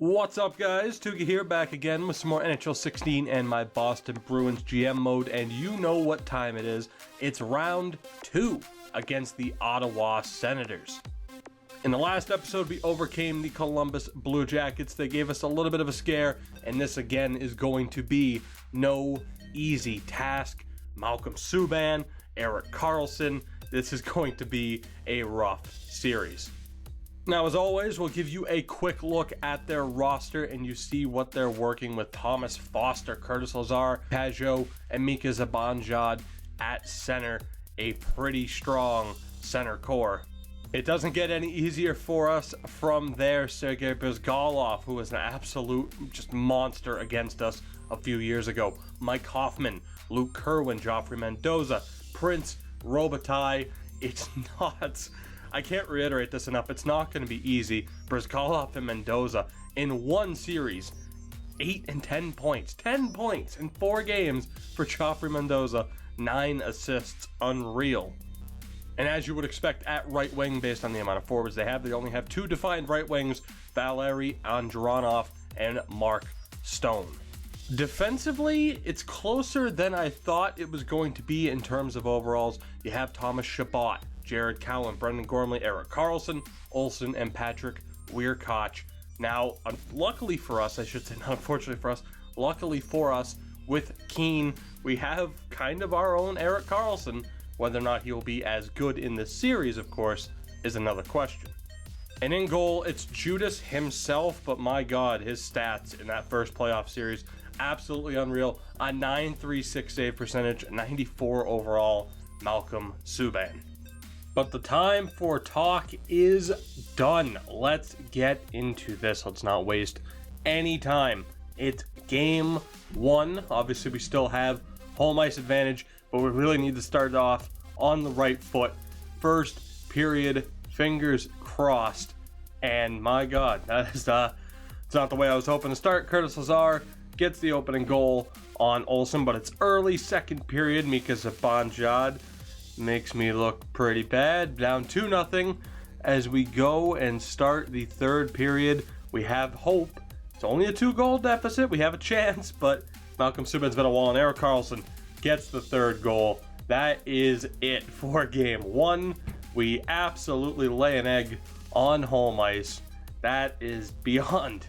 What's up, guys? Tuga here, back again with some more NHL 16 and my Boston Bruins GM mode, and you know what time it is. It's round 2 against the Ottawa Senators. In the last episode, we overcame the Columbus Blue Jackets. They gave us a little bit of a scare, and this again is going to be no easy task. Malcolm Subban, Erik Karlsson, this is going to be a rough series. Now, as always, we'll give you a quick look at their roster, and you see what they're working with. Thomas Foster, Curtis Lazar, Pajot, and Mika Zibanejad at center. A pretty strong center core. It doesn't get any easier for us from there. Sergei Bryzgalov, who was an absolute just monster against us a few years ago. Mike Hoffman, Luke Kerwin, Joffrey Mendoza, Prince Robitaille. It's not... I can't reiterate this enough. It's not going to be easy. Bryzgalov and Mendoza in one series, 8 and 10 points. 10 points in 4 games for Joffrey Mendoza. 9 assists. Unreal. And as you would expect at right wing, based on the amount of forwards they only have 2 defined right wings, Valeri Andronov and Mark Stone. Defensively, it's closer than I thought it was going to be in terms of overalls. You have Thomas Chabot, Jared Cowan, Brendan Gormley, Erik Karlsson, Olsen, and Patrick Weirkoch. Now, luckily for us, I should say, not unfortunately for us, luckily for us, with Keane, we have kind of our own Erik Karlsson. Whether or not he will be as good in this series, of course, is another question. And in goal, it's Judas himself, but my God, his stats in that first playoff series, absolutely unreal. A .936 save percentage, 94 overall, Malcolm Subban. But the time for talk is done. Let's get into this. Let's not waste any time. It's game 1. Obviously, we still have home ice advantage, but we really need to start off on the right foot. First period, fingers crossed. And my God, that is it's not the way I was hoping to start. Curtis Lazar gets the opening goal on Olsen, but it's early second period. Mika Zibanejad makes me look pretty bad. Down 2-0 as we go and start the third period. We have hope. It's only a 2-goal deficit. We have a chance, but Malcolm Subban's been a wall, and Erik Karlsson gets the third goal. That is it for game 1. We absolutely lay an egg on home ice. That is beyond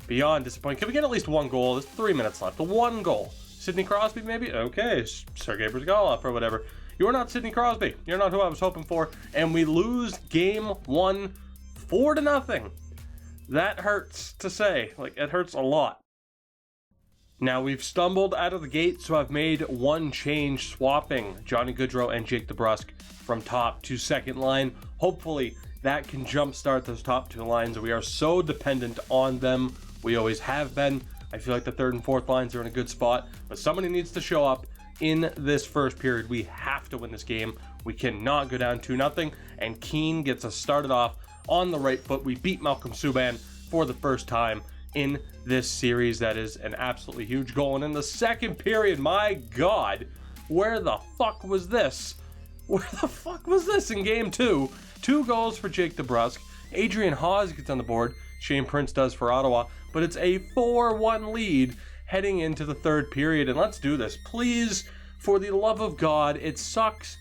disappointing. Can we get at least 1 goal? There's 3 minutes left. 1 goal. Sidney Crosby, maybe? Okay, Sergei Bryzgalov or whatever. You're not Sidney Crosby. You're not who I was hoping for. And we lose game 1 4-0. That hurts to say. Like, it hurts a lot. Now, we've stumbled out of the gate, so I've made one change, swapping Johnny Gaudreau and Jake DeBrusk from top to second line. Hopefully, that can jumpstart those top 2 lines. We are so dependent on them. We always have been. I feel like the third and fourth lines are in a good spot, but somebody needs to show up in this first period. We have to win this game. We cannot go down 2-0, and Keane gets us started off on the right foot. We beat Malcolm Subban for the first time in this series. That is an absolutely huge goal. And in the second period, my God, where the fuck was this? Where the fuck was this in game 2? 2 goals for Jake DeBrusk. Adrian Haas gets on the board. Shane Prince does for Ottawa. But it's a 4-1 lead heading into the third period. And let's do this. Please, for the love of God, it sucks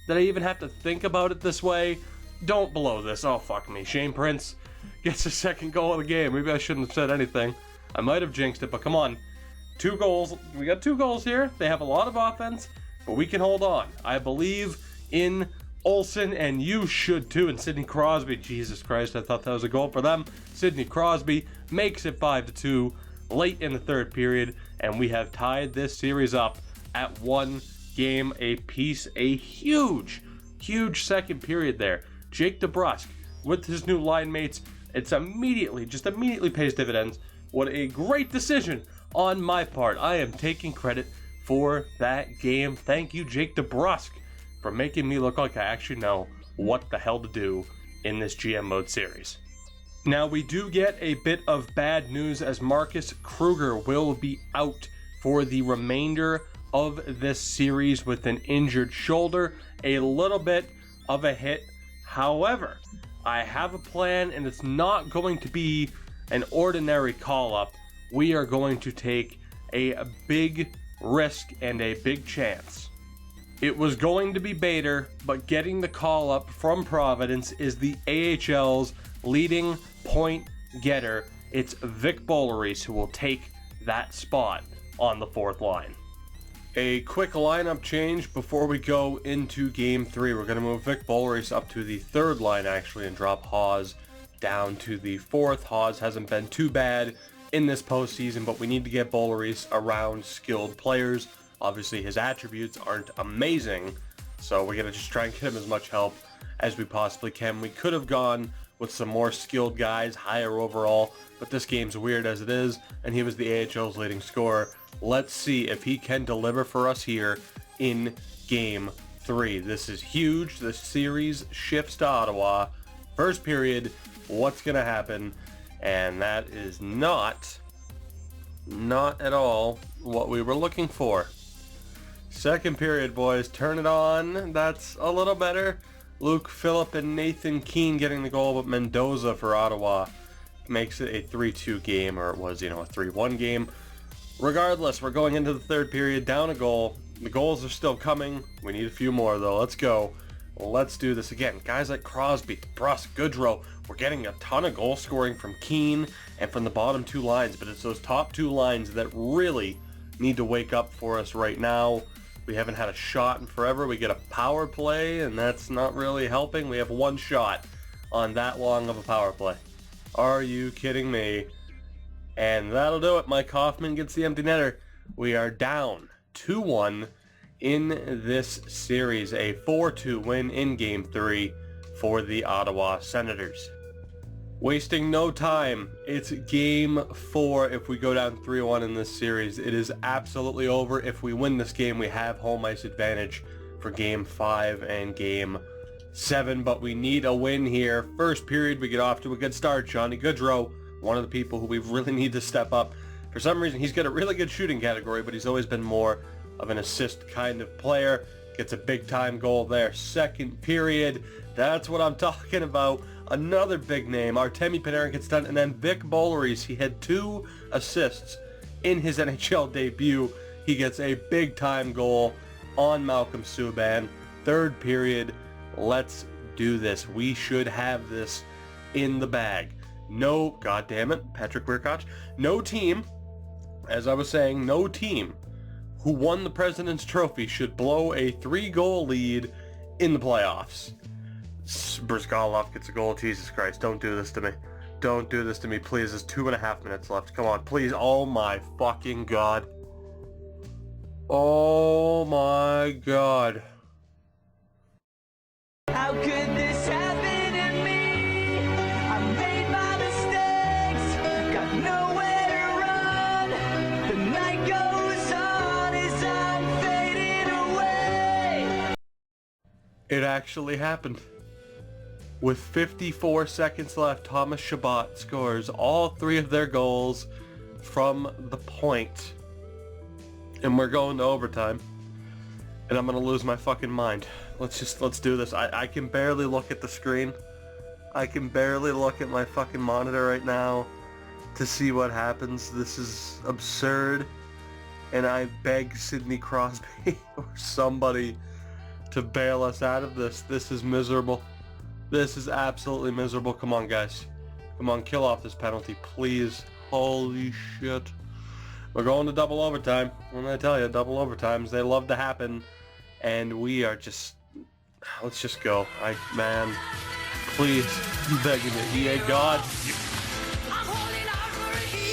that I even have to think about it this way. Don't blow this. Oh, fuck me. Shane Prince gets the second goal of the game. Maybe I shouldn't have said anything. I might have jinxed it, but come on. 2 goals. We got 2 goals here. They have a lot of offense, but we can hold on. I believe in Olsen, and you should too. And Sidney Crosby. Jesus Christ, I thought that was a goal for them. Sidney Crosby makes it 5-2 late in the third period, and we have tied this series up at 1 game apiece. A huge second period there. Jake DeBrusk with his new line mates. It's immediately pays dividends. What a great decision on my part. I am taking credit for that game. Thank you, Jake DeBrusk, for making me look like I actually know what the hell to do in this GM mode series. Now, we do get a bit of bad news, as Marcus Kruger will be out for the remainder of this series with an injured shoulder. A little bit of a hit. However, I have a plan, and it's not going to be an ordinary call-up. We are going to take a big risk and a big chance. It was going to be Bader, but getting the call-up from Providence is the AHL's leading point getter. It's Vic Bollorese who will take that spot on the fourth line. A quick lineup change before we go into Game 3. We're going to move Vic Bollorese up to the third line, actually, and drop Hawes down to the fourth. Hawes hasn't been too bad in this postseason, but we need to get Bollorese around skilled players. Obviously, his attributes aren't amazing, so we're going to just try and get him as much help as we possibly can. We could have gone with some more skilled guys, higher overall, but this game's weird as it is, and he was the AHL's leading scorer. Let's see if he can deliver for us here in Game 3. This is huge. The series shifts to Ottawa. First period, what's going to happen? And that is not at all what we were looking for. Second period, boys. Turn it on. That's a little better. Luke Phillip and Nathan Keane getting the goal, but Mendoza for Ottawa makes it a 3-2 game, or it was, a 3-1 game. Regardless, we're going into the third period down a goal. The goals are still coming. We need a few more, though. Let's go. Let's do this again. Guys like Crosby, Bruss, Goodrow, we're getting a ton of goal scoring from Keane and from the bottom two lines, but it's those top two lines that really need to wake up for us right now. We haven't had a shot in forever. We get a power play, and that's not really helping. We have one shot on that long of a power play. Are you kidding me? And that'll do it. Mike Hoffman gets the empty netter. We are down 2-1 in this series. A 4-2 win in Game 3 for the Ottawa Senators. Wasting no time. It's Game 4 if we go down 3-1 in this series. It is absolutely over. If we win this game, we have home ice advantage for Game 5 and Game 7, but we need a win here. First period, we get off to a good start. Johnny Goodrow, one of the people who we really need to step up. For some reason, he's got a really good shooting category, but he's always been more of an assist kind of player. Gets a big-time goal there. Second period, that's what I'm talking about. Another big name, Artemi Panarin gets done, and then Vic Bollorese, he had 2 assists in his NHL debut. He gets a big-time goal on Malcolm Subban. Third period, let's do this. We should have this in the bag. No, goddammit, Patrick Birkoch, no team, as I was saying, no team who won the President's Trophy should blow a 3-goal lead in the playoffs. Brzgalov gets a goal. Jesus Christ, don't do this to me. Don't do this to me, please. There's 2.5 minutes left. Come on, please. Oh my fucking god. Oh my god. How could this happen to me? I made my mistakes, got nowhere to run. The night goes on as I'm fading away. It actually happened. With 54 seconds left, Thomas Chabot scores all 3 of their goals from the point. And we're going to overtime. And I'm going to lose my fucking mind. Let's do this. I can barely look at the screen. I can barely look at my fucking monitor right now to see what happens. This is absurd. And I beg Sidney Crosby or somebody to bail us out of this. This is miserable. This is absolutely miserable. Come on, guys. Come on, kill off this penalty, please. Holy shit. We're going to double overtime. When I tell you, double overtimes, they love to happen. And we are just... Let's just go. Man, please. I'm begging you. EA God.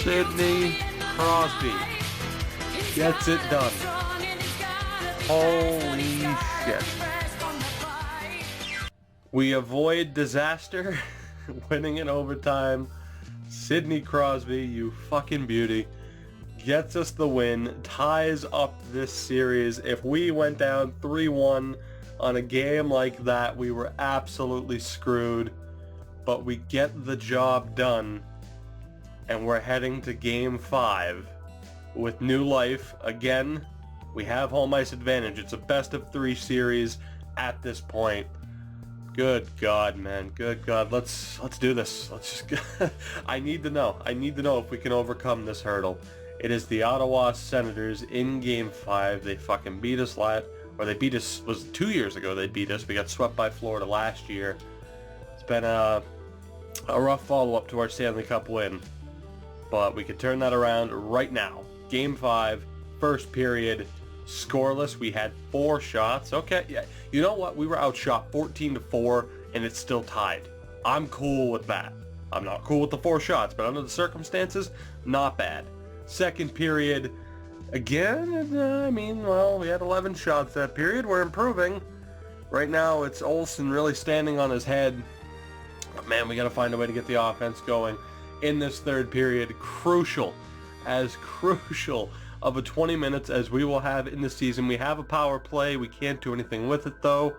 Sidney Crosby gets it done. Holy shit. We avoid disaster, winning in overtime. Sidney Crosby, you fucking beauty, gets us the win, ties up this series. If we went down 3-1 on a game like that, we were absolutely screwed. But we get the job done, and we're heading to Game 5 with new life. Again, we have home ice advantage. It's a best-of-3 series at this point. Good God, man. Good God. Let's do this. Let's just I need to know. I need to know if we can overcome this hurdle. It is the Ottawa Senators in Game 5. They fucking beat us they beat us, was 2 years ago they beat us. We got swept by Florida last year. It's been a rough follow-up to our Stanley Cup win. But we could turn that around right now. Game 5, first period, scoreless. We had 4 shots. Okay, yeah. You know what? We were outshot 14-4, and it's still tied. I'm cool with that. I'm not cool with the 4 shots, but under the circumstances, not bad. Second period, again, we had 11 shots that period. We're improving. Right now, it's Olsen really standing on his head. But man, we got to find a way to get the offense going in this third period. Crucial of a 20 minutes as we will have in the season. We have a power play. We can't do anything with it though.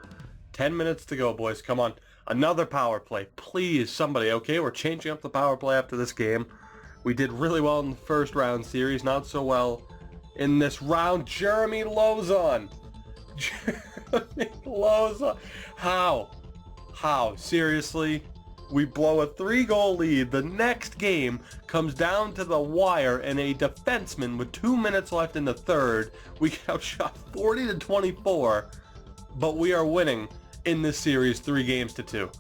10 minutes to go, boys. Come on. Another power play. Please, somebody. Okay, we're changing up the power play after this game. We did really well in the first round series. Not so well in this round. Jeremy Lozon. Jeremy Lozon. How? Seriously? We blow a 3-goal lead. The next game comes down to the wire and a defenseman with 2 minutes left in the third. We get outshot 40-24, but we are winning in this series 3-2.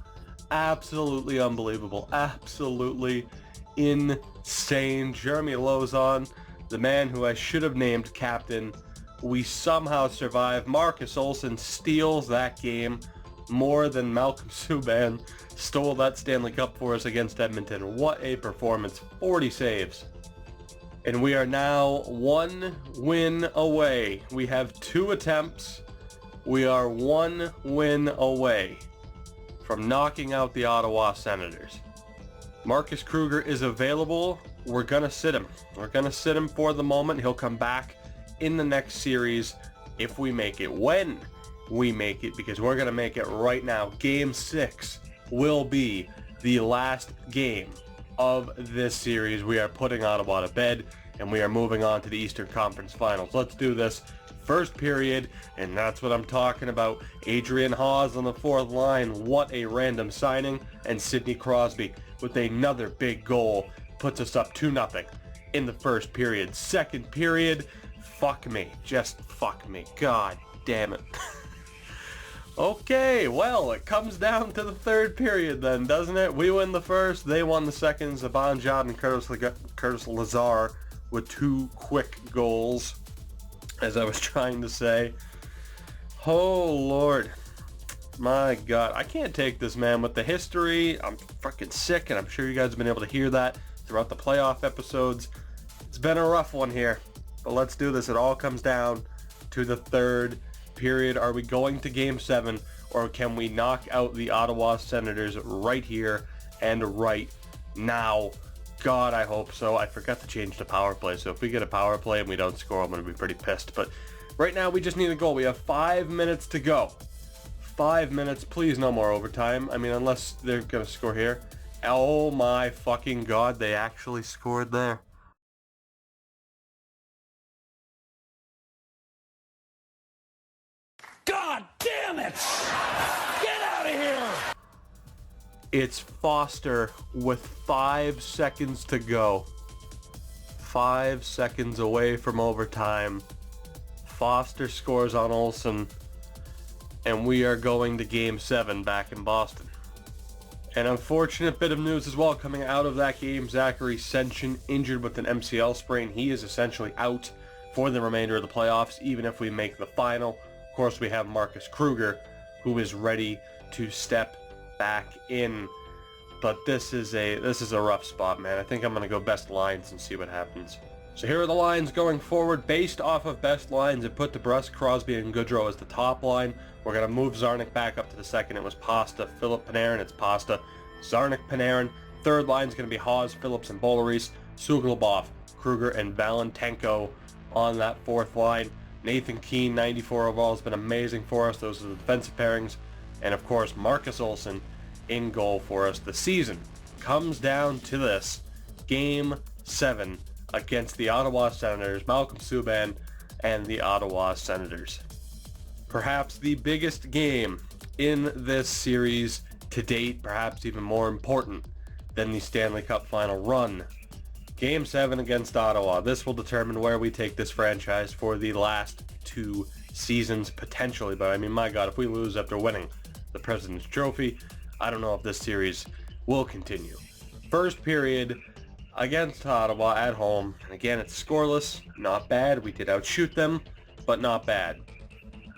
Absolutely unbelievable. Absolutely insane. Jeremy Lozon, the man who I should have named captain. We somehow survive. Marcus Olsen steals that game more than Malcolm Subban stole that Stanley Cup for us against Edmonton. What a performance. 40 saves. And we are now 1 win away. We have 2 attempts. We are 1 win away from knocking out the Ottawa Senators. Marcus Kruger is available. We're going to sit him. We're going to sit him for the moment. He'll come back in the next series if we make it. When we make it, because we're going to make it right now. Game 6 will be the last game of this series. We are putting Ottawa to bed, and we are moving on to the Eastern Conference Finals. Let's do this. First period, and that's what I'm talking about. Adrian Hawes on the 4th line. What a random signing. And Sidney Crosby with another big goal puts us up 2-0 in the first period. Second period, fuck me. Just fuck me. God damn it. Okay, well, it comes down to the third period then, doesn't it? We win the first, they won the second. Zibanejad and Curtis Lazar with 2 quick goals, as I was trying to say. Oh, Lord. My God. I can't take this, man. With the history, I'm fucking sick, and I'm sure you guys have been able to hear that throughout the playoff episodes. It's been a rough one here, but let's do this. It all comes down to the third period. Are we going to Game 7, or can we knock out the Ottawa Senators right here and right now? God, I hope so. I forgot to change the power play, so if we get a power play and we don't score, I'm going to be pretty pissed. But right now, we just need a goal. We have 5 minutes to go. 5 minutes. Please, no more overtime. I mean, unless they're going to score here. Oh my fucking God, they actually scored there. God damn it! Get out of here! It's Foster with 5 seconds to go. 5 seconds away from overtime. Foster scores on Olsen, and we are going to Game 7 back in Boston. An unfortunate bit of news as well coming out of that game. Zachary Senshin injured with an MCL sprain. He is essentially out for the remainder of the playoffs, even if we make the final. Of course, we have Marcus Kruger, who is ready to step back in. But this is a rough spot, man. I think I'm going to go best lines and see what happens. So here are the lines going forward. Based off of best lines, it put DeBrusk, Crosby, and Goodrow as the top line. We're going to move Zarnik back up to the second. It was Pasta, Philip, Panarin. It's Pasta, Zarnik, Panarin. Third line is going to be Hawes, Phillips, and Boleris. Suglobov, Kruger, and Valentenko on that fourth line. Nathan Keane, 94 overall, has been amazing for us. Those are the defensive pairings. And of course, Marcus Olsen in goal for us. The season comes down to this. Game 7 against the Ottawa Senators. Malcolm Subban and the Ottawa Senators. Perhaps the biggest game in this series to date, perhaps even more important than the Stanley Cup final run. Game 7 against Ottawa. This will determine where we take this franchise for the last 2 seasons, potentially. But I mean, my God, if we lose after winning the President's Trophy, I don't know if this series will continue. First period against Ottawa at home. And again, it's scoreless. Not bad. We did outshoot them, but not bad.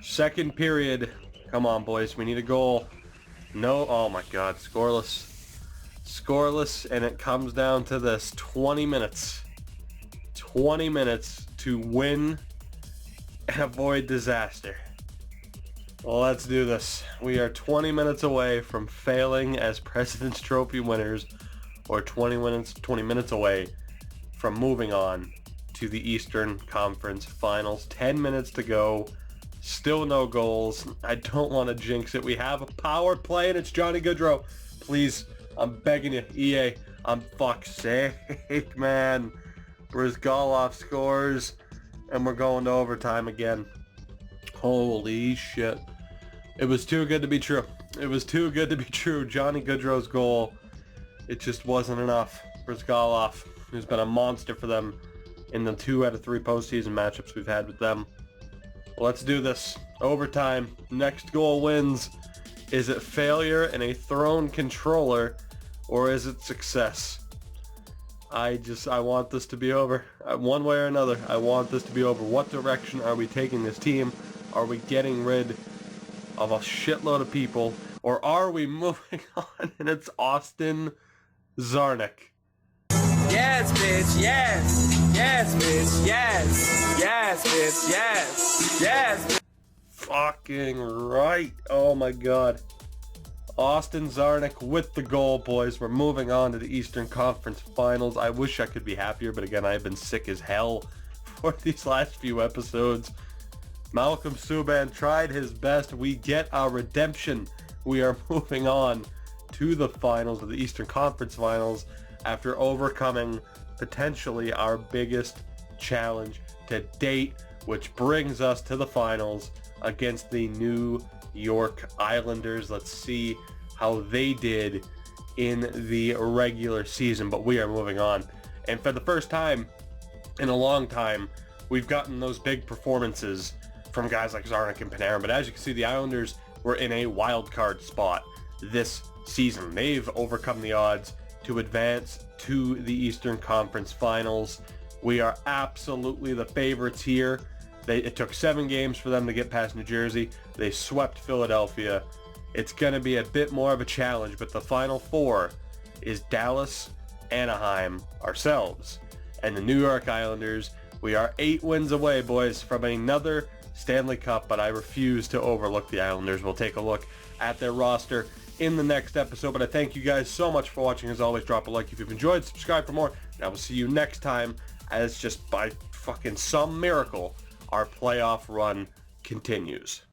Second period. Come on, boys. We need a goal. No. Oh, my God. Scoreless. Scoreless, and it comes down to this. 20 minutes. 20 minutes to win and avoid disaster. Well, let's do this. We are 20 minutes away from failing as President's Trophy winners, or 20 minutes away from moving on to the Eastern Conference Finals. 10 minutes to go. Still no goals. I don't want to jinx it. We have a power play, and it's Johnny Gaudreau. Please, I'm begging you, EA. I'm fuck's sake, man. Brizgalov scores, and we're going to overtime again. Holy shit. It was too good to be true. It was too good to be true. Johnny Gaudreau's goal, it just wasn't enough. Brizgalov, who's been a monster for them in the 2 out of 3 postseason matchups we've had with them. Let's do this. Overtime. Next goal wins. Is it failure and a thrown controller, or is it success? I want this to be over. One way or another, I want this to be over. What direction are we taking this team? Are we getting rid of a shitload of people, or are we moving on? And it's Austin Czarnik. Yes, bitch, yes. Yes, bitch, yes. Yes, bitch, yes. Yes. Fucking right. Oh my God. Austin Czarnik with the goal, boys. We're moving on to the Eastern Conference Finals. I wish I could be happier, but again, I've been sick as hell for these last few episodes. Malcolm Subban tried his best. We get our redemption. We are moving on to the finals of the Eastern Conference Finals after overcoming potentially our biggest challenge to date, which brings us to the finals against the New York Islanders. Let's see how they did in the regular season, but we are moving on. And for the first time in a long time, we've gotten those big performances from guys like Czarnik and Panarin. But as you can see, the Islanders were in a wild card spot this season. They've overcome the odds to advance to the Eastern Conference Finals. We are absolutely the favorites here. It took 7 games for them to get past New Jersey. They swept Philadelphia. It's going to be a bit more of a challenge, but the Final 4 is Dallas, Anaheim, ourselves, and the New York Islanders. We are 8 wins away, boys, from another Stanley Cup, but I refuse to overlook the Islanders. We'll take a look at their roster in the next episode, but I thank you guys so much for watching. As always, drop a like if you've enjoyed, subscribe for more, and I will see you next time as just by fucking some miracle, our playoff run continues.